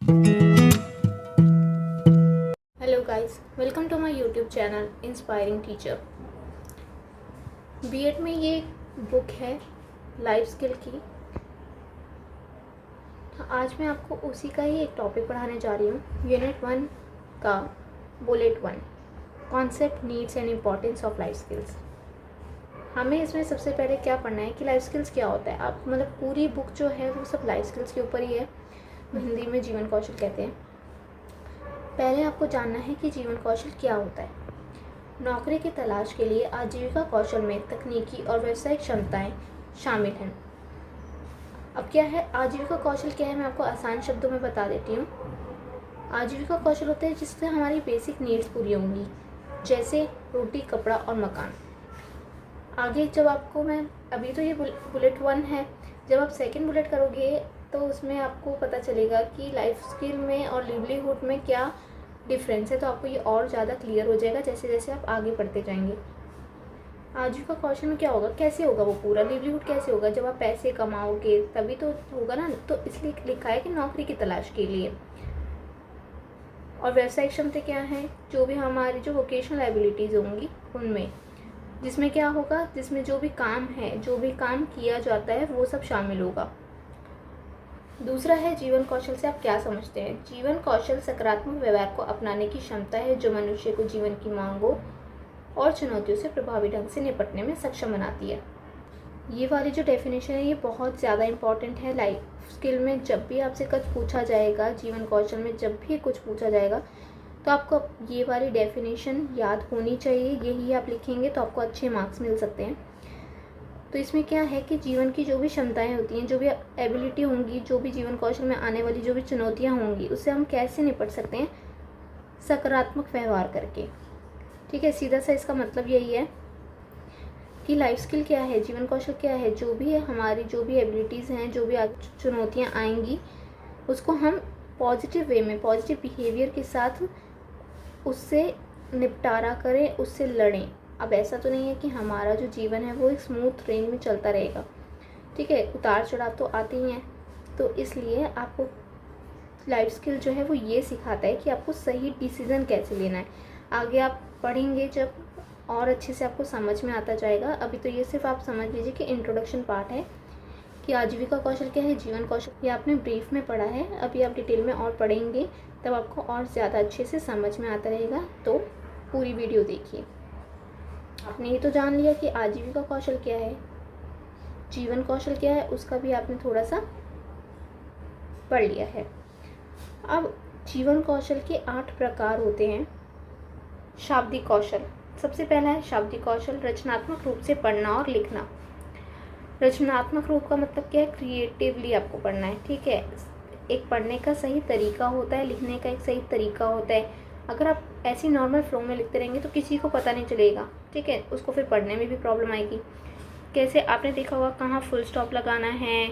Hello guys, welcome to my YouTube channel inspiring teacher. BEd में ये book है life skill की। आज मैं आपको उसी का ही एक टॉपिक पढ़ाने जा रही हूँ। यूनिट 1 का bullet 1, concept, needs and importance of life skills. हमें इसमें सबसे पहले क्या पढ़ना है कि लाइफ स्किल्स क्या होता है। आप मतलब पूरी बुक जो है वो सब लाइफ स्किल्स के ऊपर ही है। हिंदी में जीवन कौशल कहते हैं। पहले आपको जानना है कि जीवन कौशल क्या होता है। नौकरी की तलाश के लिए आजीविका कौशल में तकनीकी और व्यावसायिक क्षमताएं शामिल हैं। अब क्या है आजीविका कौशल, क्या है मैं आपको आसान शब्दों में बता देती हूँ। आजीविका कौशल होता है जिससे हमारी बेसिक नीड्स पूरी होंगी, जैसे रोटी, कपड़ा और मकान। आगे जब आपको मैं अभी तो ये बुलेट 1 है, जब आप सेकंड बुलेट करोगे तो उसमें आपको पता चलेगा कि लाइफ स्किल में और लिवलीहुड में क्या डिफरेंस है। तो आपको ये और ज़्यादा क्लियर हो जाएगा जैसे जैसे आप आगे बढ़ते जाएंगे। आजीविका कौशल में क्या होगा, कैसे होगा वो पूरा लिवलीहुड कैसे होगा, जब आप पैसे कमाओगे तभी तो होगा ना। तो इसलिए लिखा है कि नौकरी की तलाश के लिए। और व्यावसायिक क्षमता क्या है, जो भी हमारी जो वोकेशनल एबिलिटीज़ होंगी उनमें, जिसमें क्या होगा, जिसमें जो भी काम है, जो भी काम किया जाता है वो सब शामिल होगा। दूसरा है जीवन कौशल से आप क्या समझते हैं। जीवन कौशल सकारात्मक व्यवहार को अपनाने की क्षमता है जो मनुष्य को जीवन की मांगों और चुनौतियों से प्रभावी ढंग से निपटने में सक्षम बनाती है। ये वाली जो डेफिनेशन है ये बहुत ज़्यादा इंपॉर्टेंट है लाइफ स्किल में। जब भी आपसे कुछ पूछा जाएगा, जीवन कौशल में जब भी कुछ पूछा जाएगा तो आपको ये वाली डेफिनेशन याद होनी चाहिए। यही आप लिखेंगे तो आपको अच्छे मार्क्स मिल सकते हैं। तो इसमें क्या है कि जीवन की जो भी क्षमताएं होती हैं, जो भी एबिलिटी होंगी, जो भी जीवन कौशल में आने वाली जो भी चुनौतियां होंगी, उससे हम कैसे निपट सकते हैं, सकारात्मक व्यवहार करके। ठीक है, सीधा सा इसका मतलब यही है कि लाइफ स्किल क्या है, जीवन कौशल क्या है, जो भी है हमारी जो भी एबिलिटीज़ हैं, जो भी चुनौतियाँ आएंगी उसको हम पॉजिटिव वे में, पॉजिटिव बिहेवियर के साथ उससे निपटारा करें, उससे लड़ें। अब ऐसा तो नहीं है कि हमारा जो जीवन है वो एक स्मूथ रेंज में चलता रहेगा। ठीक है, उतार चढ़ाव तो आते ही हैं। तो इसलिए आपको लाइफ स्किल जो है वो ये सिखाता है कि आपको सही डिसीज़न कैसे लेना है। आगे आप पढ़ेंगे जब और अच्छे से आपको समझ में आता जाएगा। अभी तो ये सिर्फ आप समझ लीजिए कि इंट्रोडक्शन पार्ट है कि आजीविका कौशल क्या है, जीवन कौशल ये आपने ब्रीफ में पढ़ा है। अभी आप डिटेल में और पढ़ेंगे तब आपको और ज़्यादा अच्छे से समझ में आता रहेगा। तो पूरी वीडियो देखिए। आपने ये तो जान लिया कि आजीविका कौशल क्या है, जीवन कौशल क्या है, उसका भी आपने थोड़ा सा पढ़ लिया है। अब जीवन कौशल के 8 प्रकार होते हैं। शाब्दिक कौशल सबसे पहला है शाब्दिक कौशल, रचनात्मक रूप से पढ़ना और लिखना। रचनात्मक रूप का मतलब क्या है, क्रिएटिवली आपको पढ़ना है। ठीक है, एक पढ़ने का सही तरीका होता है, लिखने का एक सही तरीका होता है। अगर आप ऐसी नॉर्मल फ्लो में लिखते रहेंगे तो किसी को पता नहीं चलेगा। ठीक है, उसको फिर पढ़ने में भी प्रॉब्लम आएगी। कैसे आपने देखा होगा कहाँ फुल स्टॉप लगाना है,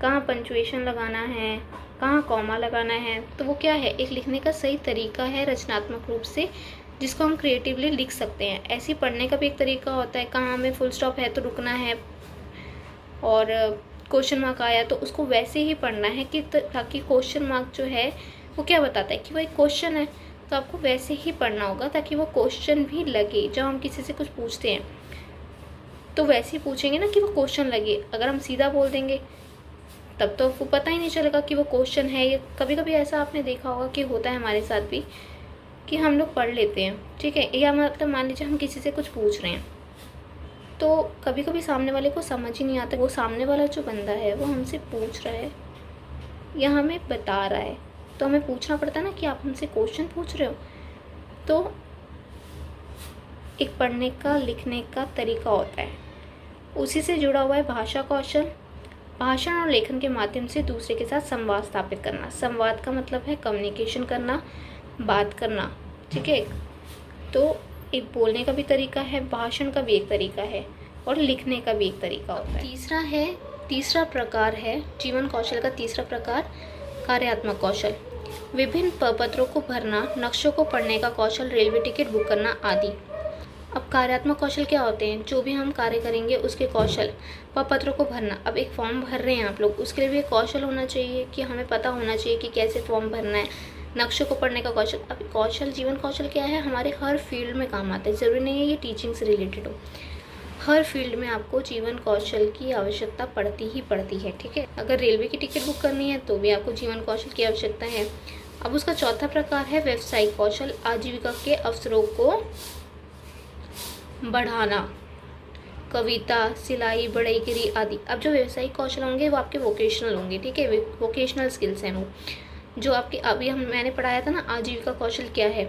कहाँ पंचुएशन लगाना है, कहाँ कॉमा लगाना है। तो वो क्या है, एक लिखने का सही तरीका है रचनात्मक रूप से, जिसको हम क्रिएटिवली लिख सकते हैं। ऐसे पढ़ने का भी एक तरीका होता है, कहाँ हमें फुल स्टॉप है तो रुकना है, और क्वेश्चन मार्क आया तो उसको वैसे ही पढ़ना है कि ताकि क्वेश्चन मार्क जो है वो क्या बताता है कि वो एक क्वेश्चन है, तो आपको वैसे ही पढ़ना होगा ताकि वो क्वेश्चन भी लगे। जब हम किसी से कुछ पूछते हैं तो वैसे ही पूछेंगे ना कि वो क्वेश्चन लगे। अगर हम सीधा बोल देंगे तब तो आपको पता ही नहीं चलेगा कि वो क्वेश्चन है। ये कभी कभी ऐसा आपने देखा होगा कि होता है हमारे साथ भी कि हम लोग पढ़ लेते हैं। ठीक है, या मतलब मान लीजिए हम किसी से कुछ पूछ रहे हैं तो कभी कभी सामने वाले को समझ ही नहीं आता, वो सामने वाला जो बंदा है वो हमसे पूछ रहा है या हमें बता रहा है, तो हमें पूछना पड़ता है ना कि आप हमसे क्वेश्चन पूछ रहे हो। तो एक पढ़ने का, लिखने का तरीका होता है। उसी से जुड़ा हुआ है भाषा कौशल, भाषण और लेखन के माध्यम से दूसरे के साथ संवाद स्थापित करना। संवाद का मतलब है कम्युनिकेशन करना, बात करना। ठीक है, तो एक बोलने का भी तरीका है, भाषण का भी एक तरीका है, और लिखने का भी एक तरीका होता है। तीसरा प्रकार है जीवन कौशल का तीसरा प्रकार कार्यात्मक कौशल। विभिन्न प्रपत्रों को भरना, नक्शों को पढ़ने का कौशल, रेलवे टिकट बुक करना आदि। अब कार्यात्मक कौशल क्या होते हैं? जो भी हम कार्य करेंगे उसके कौशल। पत्रों को भरना, अब एक फॉर्म भर रहे हैं आप लोग, उसके लिए भी एक कौशल होना चाहिए कि हमें पता होना चाहिए कि कैसे फॉर्म भरना है। नक्शे को पढ़ने का कौशल। अब कौशल, जीवन कौशल क्या है? हमारे हर फील्ड में काम आता है, ज़रूरी नहीं है ये टीचिंग से रिलेटेड हो। हर फील्ड में आपको जीवन कौशल की आवश्यकता पड़ती ही पड़ती है, ठीक है। अगर रेलवे की टिकट बुक करनी है तो भी आपको जीवन कौशल की आवश्यकता है। अब उसका चौथा प्रकार है व्यावसायिक कौशल, आजीविका के अवसरों को बढ़ाना, कविता, सिलाई, बढ़ईगिरी आदि। अब जो व्यावसायिक कौशल होंगे वो आपके वोकेशनल होंगे, ठीक है, वोकेशनल स्किल्स हैं वो, जो आपके अभी मैंने पढ़ाया था ना आजीविका कौशल क्या है।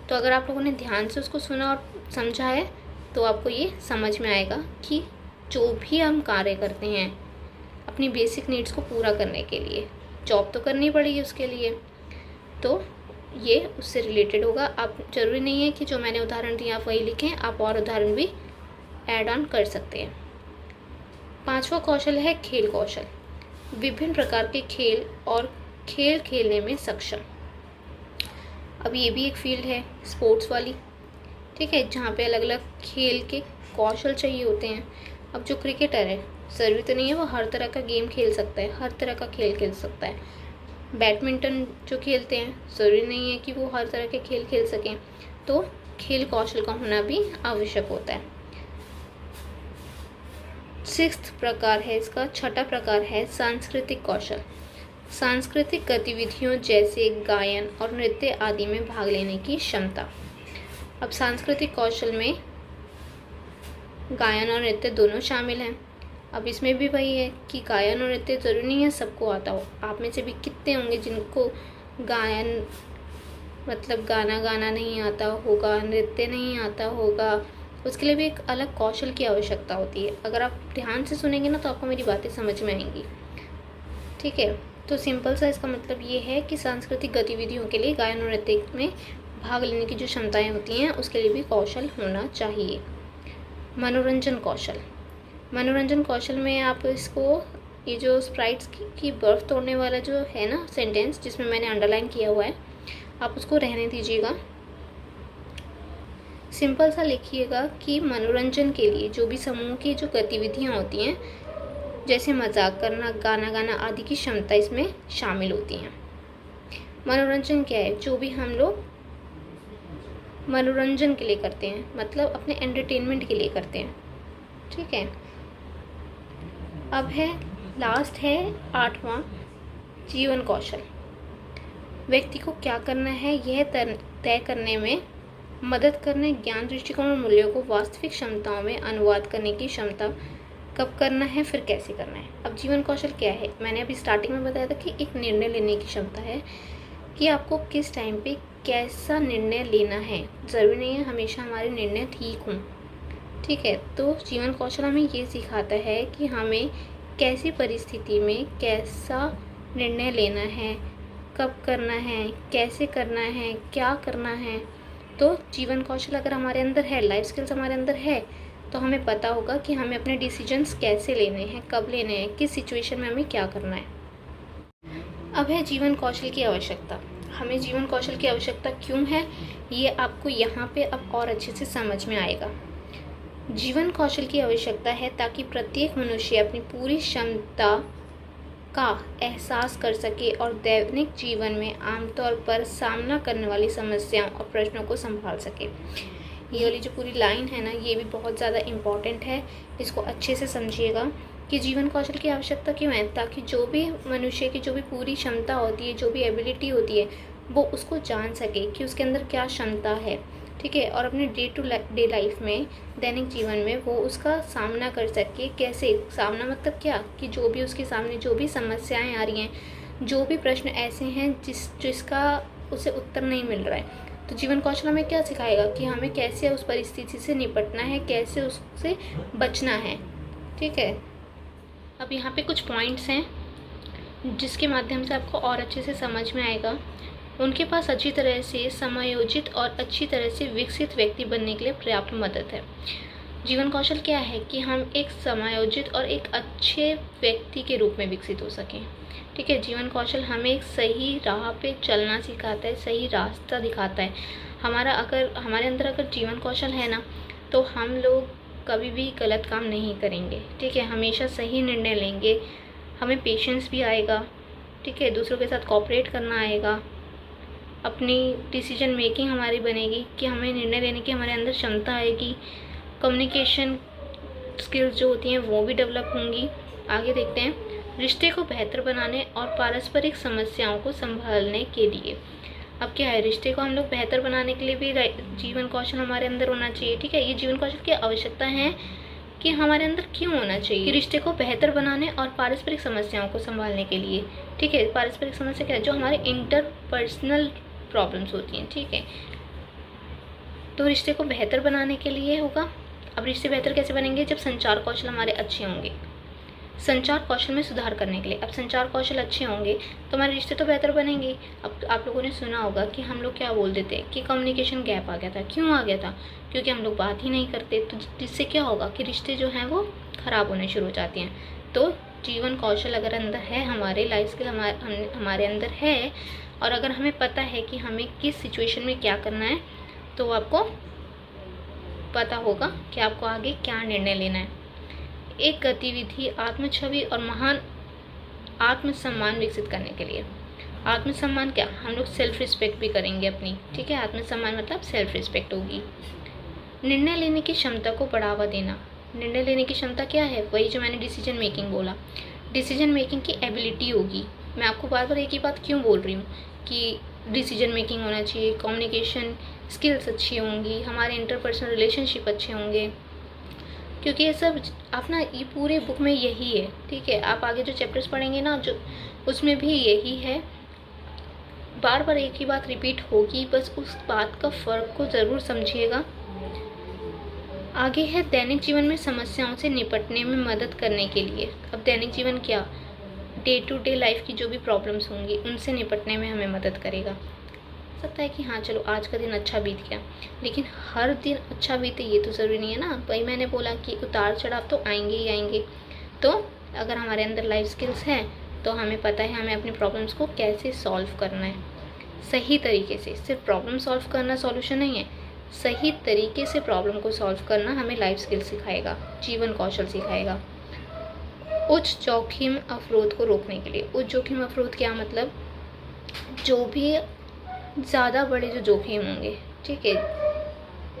तो अगर आप लोगों ने ध्यान से उसको सुना और समझा है तो आपको ये समझ में आएगा कि जो भी हम कार्य करते हैं अपनी बेसिक नीड्स को पूरा करने के लिए, जॉब तो करनी पड़ेगी उसके लिए, तो ये उससे रिलेटेड होगा। आप ज़रूरी नहीं है कि जो मैंने उदाहरण दिए आप वही लिखें, आप और उदाहरण भी ऐड ऑन कर सकते हैं। पांचवा कौशल है खेल कौशल, विभिन्न प्रकार के खेल और खेल खेलने में सक्षम। अब ये भी एक फील्ड है स्पोर्ट्स वाली, ठीक है, जहाँ पे अलग अलग खेल के कौशल चाहिए होते हैं। अब जो क्रिकेटर है, ज़रूरी तो नहीं है वो हर तरह का गेम खेल सकता है, हर तरह का खेल खेल सकता है। बैडमिंटन जो खेलते हैं, ज़रूरी नहीं है कि वो हर तरह के खेल खेल सकें, तो खेल कौशल का होना भी आवश्यक होता है। सिक्स्थ प्रकार है इसका, छठा प्रकार है सांस्कृतिक कौशल, सांस्कृतिक गतिविधियों जैसे गायन और नृत्य आदि में भाग लेने की क्षमता। अब सांस्कृतिक कौशल में गायन और नृत्य दोनों शामिल हैं। अब इसमें भी वही है कि गायन और नृत्य ज़रूरी नहीं है सबको आता हो। आप में से भी कितने होंगे जिनको गायन मतलब गाना गाना नहीं आता होगा, नृत्य नहीं आता होगा, उसके लिए भी एक अलग कौशल की आवश्यकता होती है। अगर आप ध्यान से सुनेंगे ना तो आपको मेरी बातें समझ में आएंगी, ठीक है। तो सिंपल सा इसका मतलब ये है कि सांस्कृतिक गतिविधियों के लिए गायन और नृत्य में भाग लेने की जो क्षमताएं होती हैं उसके लिए भी कौशल होना चाहिए। मनोरंजन कौशल, मनोरंजन कौशल में आप इसको, ये जो स्प्राइट्स की बर्फ तोड़ने वाला जो है ना सेंटेंस जिसमें मैंने अंडरलाइन किया हुआ है, आप उसको रहने दीजिएगा। सिंपल सा लिखिएगा कि मनोरंजन के लिए जो भी समूह की जो गतिविधियाँ होती हैं जैसे मजाक करना, गाना गाना आदि की क्षमता इसमें शामिल होती हैं। मनोरंजन क्या है? जो भी हम लोग मनोरंजन के लिए करते हैं, मतलब अपने एंटरटेनमेंट के लिए करते हैं, ठीक है। अब है लास्ट है आठवां, जीवन कौशल। व्यक्ति को क्या करना है यह तय करने में मदद करने, ज्ञान, दृष्टिकोण और मूल्यों को वास्तविक क्षमताओं में अनुवाद करने की क्षमता, कब करना है फिर कैसे करना है। अब जीवन कौशल क्या है? मैंने अभी स्टार्टिंग में बताया था कि एक निर्णय लेने की क्षमता है कि आपको किस टाइम पे कैसा निर्णय लेना है। ज़रूरी नहीं है हमेशा हमारे निर्णय ठीक हों, ठीक है। तो जीवन कौशल हमें ये सिखाता है कि हमें कैसी परिस्थिति में कैसा निर्णय लेना है, कब करना है, कैसे करना है, क्या करना है। तो जीवन कौशल अगर हमारे अंदर है, लाइफ स्किल्स हमारे अंदर है, तो हमें पता होगा कि हमें अपने डिसीजंस कैसे लेने हैं, कब लेने हैं, किस सिचुएशन में हमें क्या करना है। अब है जीवन कौशल की आवश्यकता। हमें जीवन कौशल की आवश्यकता क्यों है ये आपको यहाँ पे अब और अच्छे से समझ में आएगा। जीवन कौशल की आवश्यकता है ताकि प्रत्येक मनुष्य अपनी पूरी क्षमता का एहसास कर सके और दैनिक जीवन में आमतौर पर सामना करने वाली समस्याओं और प्रश्नों को संभाल सके। ये वाली जो पूरी लाइन है ना, ये भी बहुत ज़्यादा इम्पॉर्टेंट है, इसको अच्छे से समझिएगा कि जीवन कौशल की आवश्यकता क्यों है। ताकि जो भी मनुष्य की जो भी पूरी क्षमता होती है, जो भी एबिलिटी होती है, वो उसको जान सके कि उसके अंदर क्या क्षमता है, ठीक है। और अपने डे टू डे लाइफ में, दैनिक जीवन में वो उसका सामना कर सके। कैसे सामना, मतलब क्या कि जो भी उसके सामने जो भी समस्याएं आ रही हैं, जो भी प्रश्न ऐसे हैं जिसका उसे उत्तर नहीं मिल रहा है, तो जीवन कौशल हमें क्या सिखाएगा कि हमें कैसे उस परिस्थिति से निपटना है, कैसे उससे बचना है, ठीक है। अब यहाँ पे कुछ पॉइंट्स हैं जिसके माध्यम से आपको और अच्छे से समझ में आएगा। उनके पास अच्छी तरह से समायोजित और अच्छी तरह से विकसित व्यक्ति बनने के लिए पर्याप्त मदद है। जीवन कौशल क्या है कि हम एक समायोजित और एक अच्छे व्यक्ति के रूप में विकसित हो सकें, ठीक है। जीवन कौशल हमें एक सही राह पे चलना सिखाता है, सही रास्ता दिखाता है। हमारे अंदर अगर जीवन कौशल है ना, तो हम लोग कभी भी गलत काम नहीं करेंगे, ठीक है। हमेशा सही निर्णय लेंगे, हमें पेशेंस भी आएगा, ठीक है। दूसरों के साथ कोऑपरेट करना आएगा, अपनी डिसीजन मेकिंग हमारी बनेगी कि हमें निर्णय लेने की हमारे अंदर क्षमता आएगी। कम्युनिकेशन स्किल्स जो होती हैं वो भी डेवलप होंगी। आगे देखते हैं, रिश्ते को बेहतर बनाने और पारस्परिक समस्याओं को संभालने के लिए। अब क्या है, रिश्ते को हम लोग बेहतर बनाने के लिए भी जीवन कौशल हमारे अंदर होना चाहिए, ठीक है। ये जीवन कौशल की आवश्यकता है कि हमारे अंदर क्यों होना चाहिए, कि रिश्ते को बेहतर बनाने और पारस्परिक समस्याओं को संभालने के लिए, ठीक है। पारस्परिक समस्या क्या है, जो हमारे इंटरपर्सनल प्रॉब्लम्स होती हैं, ठीक है। तो रिश्ते को बेहतर बनाने के लिए होगा। अब रिश्ते बेहतर कैसे बनेंगे, जब संचार कौशल हमारे अच्छे होंगे, संचार कौशल में सुधार करने के लिए। अब संचार कौशल अच्छे होंगे तो हमारे रिश्ते तो बेहतर बनेंगे। अब आप लोगों ने सुना होगा कि हम लोग क्या बोल देते हैं कि कम्युनिकेशन गैप आ गया था। क्यों आ गया था, क्योंकि हम लोग बात ही नहीं करते, तो जिससे क्या होगा कि रिश्ते जो हैं वो ख़राब होने शुरू हो जाते हैं। तो जीवन कौशल अगर अंदर है, हमारे लाइफ स्किल हमारे अंदर है, और अगर हमें पता है कि हमें किस सिचुएशन में क्या करना है, तो आपको पता होगा कि आपको आगे क्या निर्णय लेना है। एक गतिविधि आत्म छवि और महान आत्मसम्मान विकसित करने के लिए। आत्मसम्मान क्या, हम लोग सेल्फ रिस्पेक्ट भी करेंगे अपनी, ठीक है। आत्मसम्मान मतलब सेल्फ रिस्पेक्ट होगी। निर्णय लेने की क्षमता को बढ़ावा देना। निर्णय लेने की क्षमता क्या है, वही जो मैंने डिसीजन मेकिंग बोला, डिसीजन मेकिंग की एबिलिटी होगी। मैं आपको बार बार एक ही बात क्यों बोल रही हूँ कि डिसीजन मेकिंग होना चाहिए, कम्युनिकेशन स्किल्स अच्छी होंगी, हमारे इंटरपर्सनल रिलेशनशिप अच्छे होंगे, क्योंकि ये सब आप ना, ये पूरे बुक में यही है, ठीक है। आप आगे जो चैप्टर्स पढ़ेंगे ना, जो उसमें भी यही है। बार बार एक ही बात रिपीट होगी, बस उस बात का फ़र्क को ज़रूर समझिएगा। आगे है दैनिक जीवन में समस्याओं से निपटने में मदद करने के लिए। अब दैनिक जीवन क्या, डे टू डे लाइफ की जो भी प्रॉब्लम्स होंगी उनसे निपटने में हमें मदद करेगा। सकता है कि हाँ चलो आज का दिन अच्छा बीत गया, लेकिन हर दिन अच्छा बीते ये तो ज़रूरी नहीं है ना। वही मैंने बोला कि उतार चढ़ाव तो आएंगे ही आएंगे। तो अगर हमारे अंदर लाइफ स्किल्स हैं तो हमें पता है हमें अपनी प्रॉब्लम्स को कैसे सॉल्व करना है सही तरीके से। सिर्फ प्रॉब्लम सॉल्व करना सॉल्यूशन नहीं है, सही तरीके से प्रॉब्लम को सॉल्व करना हमें लाइफ स्किल सिखाएगा, जीवन कौशल सिखाएगा। उच्च जोखिम अवरोध को रोकने के लिए। उच्च जोखिम अवरोध क्या मतलब, जो भी ज़्यादा बड़े जो जोखिम होंगे, ठीक है,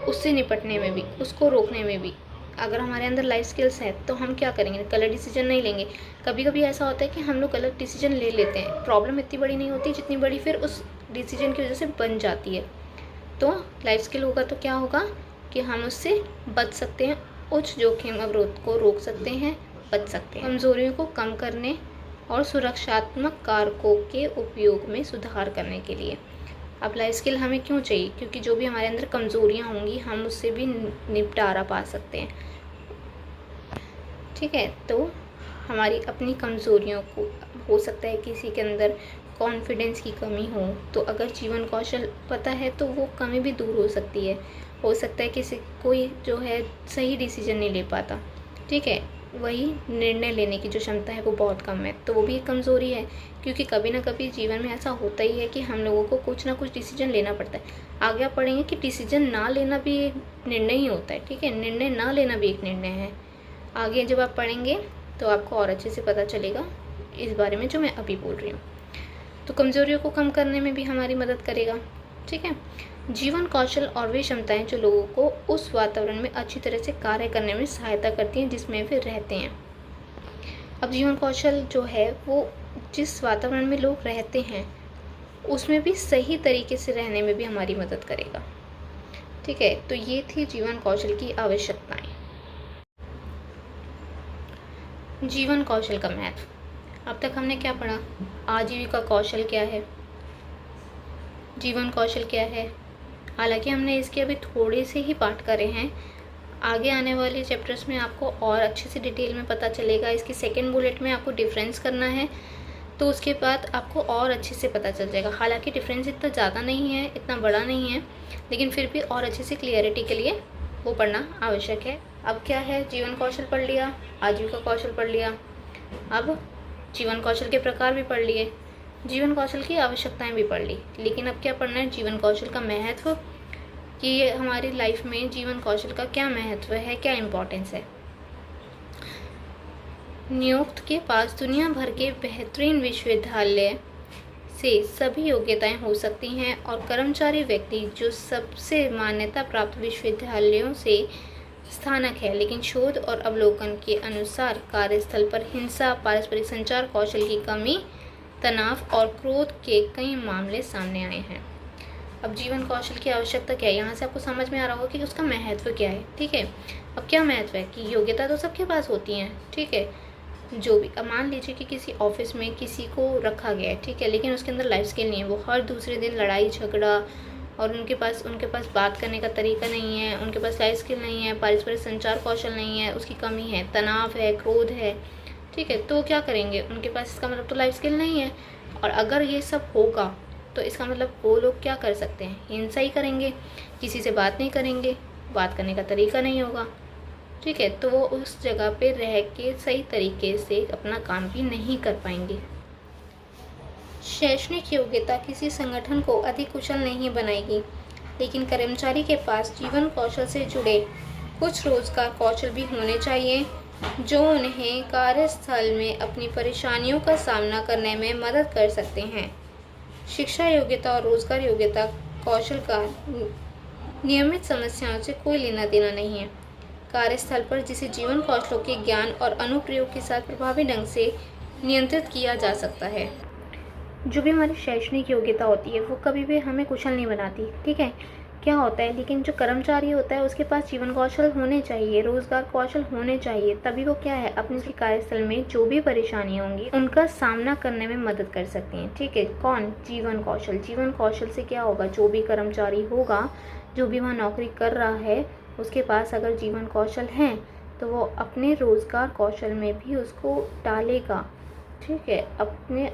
उससे निपटने में भी, उसको रोकने में भी अगर हमारे अंदर लाइफ स्किल्स हैं तो हम क्या करेंगे, गलत डिसीजन नहीं लेंगे। कभी कभी ऐसा होता है कि हम लोग गलत डिसीजन ले लेते हैं, प्रॉब्लम इतनी बड़ी नहीं होती जितनी बड़ी फिर उस डिसीजन की वजह से बन जाती है। तो लाइफ स्किल होगा तो क्या होगा कि हम उससे बच सकते हैं, उच्च जोखिम अवरोध को रोक सकते हैं, बच सकते हैं। कमजोरियों को कम करने और सुरक्षात्मक कारकों के उपयोग में सुधार करने के लिए। अब लाइफ स्किल हमें क्यों चाहिए, क्योंकि जो भी हमारे अंदर कमज़ोरियाँ होंगी हम उससे भी निपटारा पा सकते हैं, ठीक है। तो हमारी अपनी कमज़ोरियों को, हो सकता है किसी के अंदर कॉन्फिडेंस की कमी हो अगर जीवन कौशल पता है तो वो कमी भी दूर हो सकती है। हो सकता है किसी कोई जो है सही डिसीजन नहीं ले पाता, ठीक है, वही निर्णय लेने की जो क्षमता है वो बहुत कम है, तो वो भी एक कमज़ोरी है। क्योंकि कभी ना कभी जीवन में ऐसा होता ही है कि हम लोगों को कुछ ना कुछ डिसीजन लेना पड़ता है। आगे आप पढ़ेंगे कि डिसीजन ना लेना भी एक निर्णय ही होता है, ठीक है, निर्णय ना लेना भी एक निर्णय है। आगे जब आप पढ़ेंगे तो आपको और अच्छे से पता चलेगा इस बारे में जो मैं अभी बोल रही हूँ। तो कमज़ोरियों को कम करने में भी हमारी मदद करेगा, ठीक है। जीवन कौशल और वे क्षमताएं जो लोगों को उस वातावरण में अच्छी तरह से कार्य करने में सहायता करती हैं जिसमें वे रहते हैं। अब जीवन कौशल जो है वो जिस वातावरण में लोग रहते हैं उसमें भी सही तरीके से रहने में भी हमारी मदद करेगा, ठीक है। तो ये थी जीवन कौशल की आवश्यकताएं। जीवन कौशल का महत्व। अब तक हमने क्या पढ़ा, आजीविका कौशल क्या है, जीवन कौशल क्या है। हालांकि हमने इसके अभी थोड़े से ही पाठ करे हैं, आगे आने वाले चैप्टर्स में आपको और अच्छे से डिटेल में पता चलेगा। इसकी सेकंड बुलेट में आपको डिफरेंस करना है तो उसके बाद आपको और अच्छे से पता चल जाएगा। हालांकि डिफरेंस इतना ज़्यादा नहीं है, इतना बड़ा नहीं है, लेकिन फिर भी और अच्छे से क्लियरिटी के लिए वो पढ़ना आवश्यक है। अब क्या है, जीवन कौशल पढ़ लिया, आजीविका कौशल पढ़ लिया, अब जीवन कौशल के प्रकार भी पढ़ लिए, जीवन कौशल की आवश्यकताएं भी पढ़ ली, लेकिन अब क्या पढ़ना है, जीवन कौशल का महत्व कि ये हमारी लाइफ में जीवन कौशल का क्या महत्व है, क्या इम्पोर्टेंस है। नियुक्त के पास दुनिया भर के बेहतरीन विश्वविद्यालय से सभी योग्यताएं हो सकती हैं और कर्मचारी व्यक्ति जो सबसे मान्यता प्राप्त विश्वविद्यालयों से स्थानक है, लेकिन शोध और अवलोकन के अनुसार कार्यस्थल पर हिंसा, पारस्परिक संचार कौशल की कमी, तनाव और क्रोध के कई मामले सामने आए हैं। अब जीवन कौशल की आवश्यकता क्या है, यहाँ से आपको समझ में आ रहा होगा कि उसका महत्व क्या है। ठीक है, अब क्या महत्व है कि योग्यता तो सबके पास होती हैं। ठीक है, जो भी, अब मान लीजिए कि किसी ऑफिस में किसी को रखा गया है, ठीक है, लेकिन उसके अंदर लाइफ स्किल नहीं है, वो हर दूसरे दिन लड़ाई झगड़ा, और उनके पास बात करने का तरीका नहीं है, उनके पास लाइफ स्किल नहीं है, पारस्परिक संचार कौशल नहीं है, उसकी कमी है, तनाव है, क्रोध है। ठीक है, तो क्या करेंगे, उनके पास, इसका मतलब तो लाइफ स्किल नहीं है। और अगर ये सब होगा तो इसका मतलब वो लोग क्या कर सकते हैं, हिंसा ही करेंगे, किसी से बात नहीं करेंगे, बात करने का तरीका नहीं होगा। ठीक है, तो वो उस जगह पे रह के सही तरीके से अपना काम भी नहीं कर पाएंगे। शैक्षणिक योग्यता किसी संगठन को अधिक कुशल नहीं बनाएगी, लेकिन कर्मचारी के पास जीवन कौशल से जुड़े कुछ रोजगार कौशल भी होने चाहिए जो उन्हें कार्यस्थल में अपनी परेशानियों का सामना करने में मदद कर सकते हैं। शिक्षा योग्यता और रोजगार योग्यता कौशल का नियमित समस्याओं से कोई लेना देना नहीं है। कार्यस्थल पर जिसे जीवन कौशलों के ज्ञान और अनुप्रयोग के साथ प्रभावी ढंग से नियंत्रित किया जा सकता है। जो भी हमारी शैक्षणिक योग्यता होती है वो कभी भी हमें कुशल नहीं बनाती। ठीक है, क्या होता है, लेकिन जो कर्मचारी होता है उसके पास जीवन कौशल होने चाहिए, रोजगार कौशल होने चाहिए, तभी वो क्या है, अपने कार्यस्थल में जो भी परेशानियां होंगी उनका सामना करने में मदद कर सकती हैं। ठीक है, कौन, जीवन कौशल। जीवन कौशल से क्या होगा, जो भी कर्मचारी होगा, जो भी वहाँ नौकरी कर रहा है, उसके पास अगर जीवन कौशल हैं तो वो अपने रोजगार कौशल में भी उसको डालेगा। ठीक है, अपने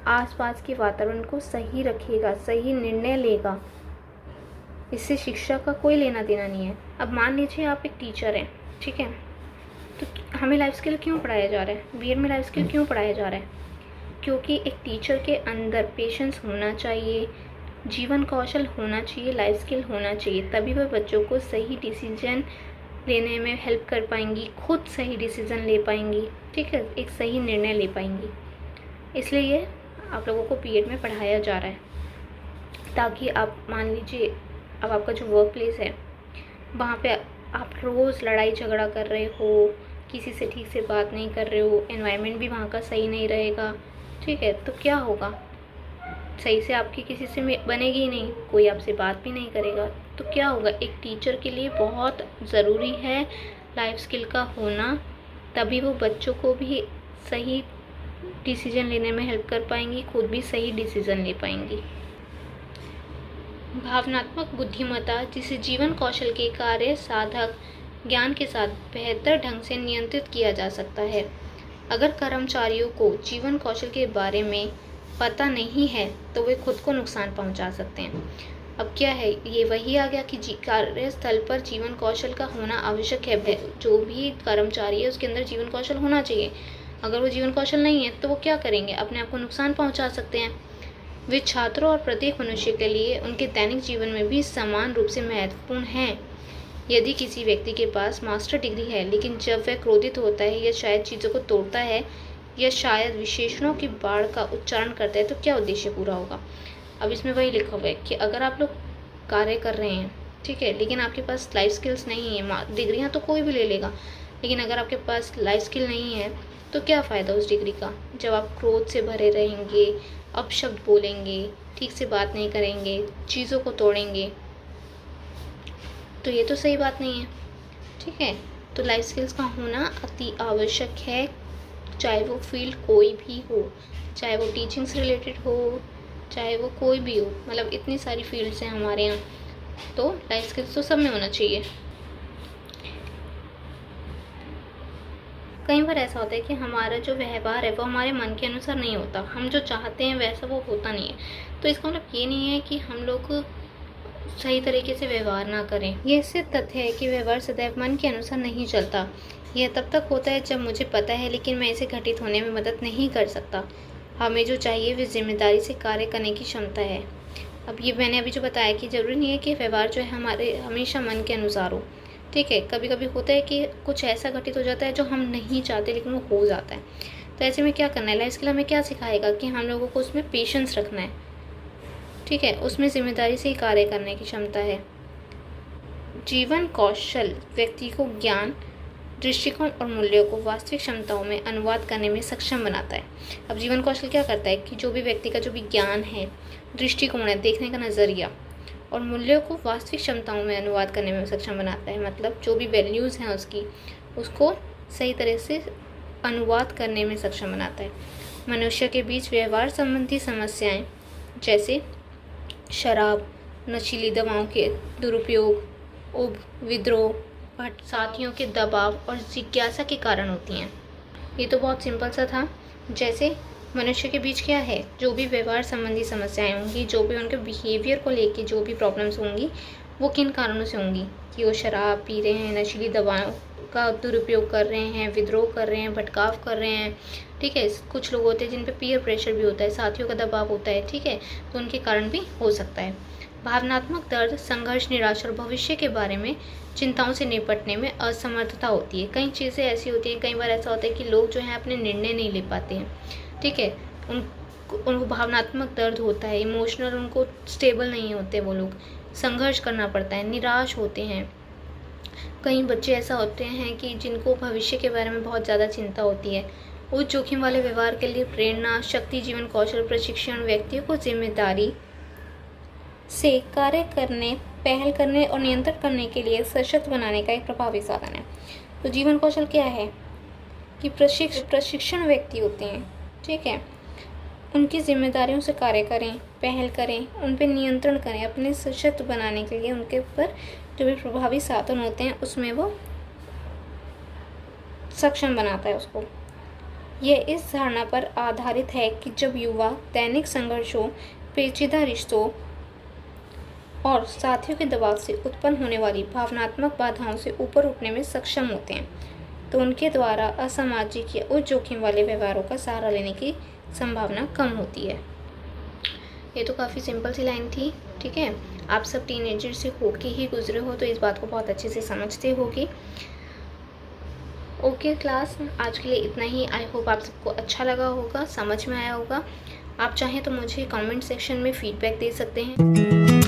आसपास के वातावरण को सही रखेगा, सही निर्णय लेगा। इससे शिक्षा का कोई लेना देना नहीं है। अब मान लीजिए आप एक टीचर हैं, ठीक है, तो हमें लाइफ स्किल क्यों पढ़ाया जा रहा है, बीएड में लाइफ स्किल क्यों पढ़ाया जा रहा है, क्योंकि एक टीचर के अंदर पेशेंस होना चाहिए, जीवन कौशल होना चाहिए, लाइफ स्किल होना चाहिए, तभी वह बच्चों को सही डिसीजन लेने में हेल्प कर पाएंगी, खुद सही डिसीजन ले पाएंगी। ठीक है, एक सही निर्णय ले पाएंगी। इसलिए ये आप लोगों को बीएड में पढ़ाया जा रहा है, ताकि आप मान लीजिए अब आपका जो वर्क प्लेस है वहाँ पे आप रोज़ लड़ाई झगड़ा कर रहे हो, किसी से ठीक से बात नहीं कर रहे हो, एनवायरनमेंट भी वहाँ का सही नहीं रहेगा। ठीक है, तो क्या होगा, सही से आपकी किसी से बनेगी ही नहीं, कोई आपसे बात भी नहीं करेगा। तो क्या होगा, एक टीचर के लिए बहुत ज़रूरी है लाइफ स्किल का होना, तभी वो बच्चों को भी सही डिसीजन लेने में हेल्प कर पाएंगी, खुद भी सही डिसीजन ले पाएंगी। भावनात्मक बुद्धिमत्ता, जिसे जीवन कौशल के कार्य साधक ज्ञान के साथ बेहतर ढंग से नियंत्रित किया जा सकता है। अगर कर्मचारियों को जीवन कौशल के बारे में पता नहीं है तो वे खुद को नुकसान पहुंचा सकते हैं। अब क्या है, ये वही आ गया कि कार्यस्थल पर जीवन कौशल का होना आवश्यक है। जो भी कर्मचारी है उसके अंदर जीवन कौशल होना चाहिए। अगर वो जीवन कौशल नहीं है तो वो क्या करेंगे, अपने आप को नुकसान पहुंचा सकते हैं। वे छात्रों और प्रत्येक मनुष्य के लिए उनके दैनिक जीवन में भी समान रूप से महत्वपूर्ण हैं। यदि किसी व्यक्ति के पास मास्टर डिग्री है, लेकिन जब वह क्रोधित होता है या शायद चीज़ों को तोड़ता है या शायद विशेषणों की बाढ़ का उच्चारण करता है, तो क्या उद्देश्य पूरा होगा। अब इसमें वही लिखा हुआ है कि अगर आप लोग कार्य कर रहे हैं, ठीक है, लेकिन आपके पास लाइफ स्किल्स नहीं है, डिग्रियाँ तो कोई भी ले लेगा, लेकिन अगर आपके पास लाइफ स्किल नहीं है तो क्या फ़ायदा उस डिग्री का, जब आप क्रोध से भरे रहेंगे, अपशब्द बोलेंगे, ठीक से बात नहीं करेंगे, चीज़ों को तोड़ेंगे, तो ये तो सही बात नहीं है। ठीक है, तो लाइफ स्किल्स का होना अति आवश्यक है, चाहे वो फील्ड कोई भी हो, चाहे वो टीचिंग से रिलेटेड हो, चाहे वो कोई भी हो, मतलब इतनी सारी फील्ड्स हैं हमारे यहाँ, तो लाइफ स्किल्स तो सब में होना चाहिए। कई बार ऐसा होता है कि हमारा जो व्यवहार है वो हमारे मन के अनुसार नहीं होता, हम जो चाहते हैं वैसा वो होता नहीं है। तो इसका मतलब ये नहीं है कि हम लोग सही तरीके से व्यवहार ना करें। ये सिर्फ तथ्य है कि व्यवहार सदैव मन के अनुसार नहीं चलता। यह तब तक होता है जब मुझे पता है लेकिन मैं इसे घटित होने में मदद नहीं कर सकता। हमें जो चाहिए वह जिम्मेदारी से कार्य करने की क्षमता है। अब ये मैंने अभी जो बताया कि ज़रूरी नहीं है कि व्यवहार जो है हमारे हमेशा मन के अनुसार हो, ठीक है। कभी कभी होता है कि कुछ ऐसा घटित हो जाता है जो हम नहीं चाहते लेकिन वो हो जाता है। तो ऐसे में क्या करना है, लाइफ स्किल हमें क्या सिखाएगा कि हम लोगों को उसमें पेशेंस रखना है, ठीक है। उसमें जिम्मेदारी से ही कार्य करने की क्षमता है। जीवन कौशल व्यक्ति को ज्ञान, दृष्टिकोण और मूल्यों को वास्तविक क्षमताओं में अनुवाद करने में सक्षम बनाता है। अब जीवन कौशल क्या करता है कि जो भी व्यक्ति का जो भी ज्ञान है, दृष्टिकोण है, देखने का नज़रिया और मूल्यों को वास्तविक क्षमताओं में अनुवाद करने में सक्षम बनाता है। मतलब जो भी वैल्यूज़ हैं उसकी, उसको सही तरह से अनुवाद करने में सक्षम बनाता है। मनुष्य के बीच व्यवहार संबंधी समस्याएं जैसे शराब, नशीली दवाओं के दुरुपयोग, विद्रोह, साथियों के दबाव और जिज्ञासा के कारण होती हैं। ये तो बहुत सिंपल सा था। जैसे मनुष्य के बीच क्या है, जो भी व्यवहार संबंधी समस्याएं होंगी, जो भी उनके बिहेवियर को लेके जो भी प्रॉब्लम्स होंगी, वो किन कारणों से होंगी कि वो शराब पी रहे हैं, नशीली दवाओं का दुरुपयोग कर रहे हैं, विद्रोह कर रहे हैं, भटकाव कर रहे हैं, ठीक है। कुछ लोग होते हैं जिन पे पीयर प्रेशर भी होता है, साथियों का दबाव होता है, ठीक है। तो उनके कारण भी हो सकता है। भावनात्मक दर्द, संघर्ष, निराशा और भविष्य के बारे में चिंताओं से निपटने में असमर्थता होती है। कई चीज़ें ऐसी होती हैं, कई बार ऐसा होता है कि लोग जो हैं अपने निर्णय नहीं ले पाते हैं, ठीक है। उनको भावनात्मक दर्द होता है, इमोशनल उनको स्टेबल नहीं होते, वो लोग संघर्ष करना पड़ता है, निराश होते हैं। कई बच्चे ऐसा होते हैं कि जिनको भविष्य के बारे में बहुत ज़्यादा चिंता होती है। उच्च जोखिम वाले व्यवहार के लिए प्रेरणा, शक्ति, जीवन कौशल प्रशिक्षण व्यक्तियों को जिम्मेदारी से कार्य करने, पहल करने और नियंत्रण करने के लिए सशक्त बनाने का एक प्रभावी साधन है। तो जीवन कौशल क्या है कि प्रशिक्षण व्यक्ति होते हैं, ठीक है। उनकी जिम्मेदारियों से कार्य करें, पहल करें, उन पर नियंत्रण करें, अपने सशक्त बनाने के लिए उनके ऊपर जो भी प्रभावी साधन होते हैं उसमें वो सक्षम बनाता है उसको। यह इस धारणा पर आधारित है कि जब युवा दैनिक संघर्षों, पेचीदा रिश्तों और साथियों के दबाव से उत्पन्न होने वाली भावनात्मक बाधाओं से ऊपर उठने में सक्षम होते हैं, तो उनके द्वारा असामाजिक या उच्च जोखिम वाले व्यवहारों का सहारा लेने की संभावना कम होती है। ये तो काफ़ी सिंपल सी लाइन थी, ठीक है। आप सब टीनेजर से होके ही गुजरे हो तो इस बात को बहुत अच्छे से समझते होगे। ओके क्लास, आज के लिए इतना ही। आई होप आप सबको अच्छा लगा होगा, समझ में आया होगा। आप चाहें तो मुझे कमेंट सेक्शन में फीडबैक दे सकते हैं।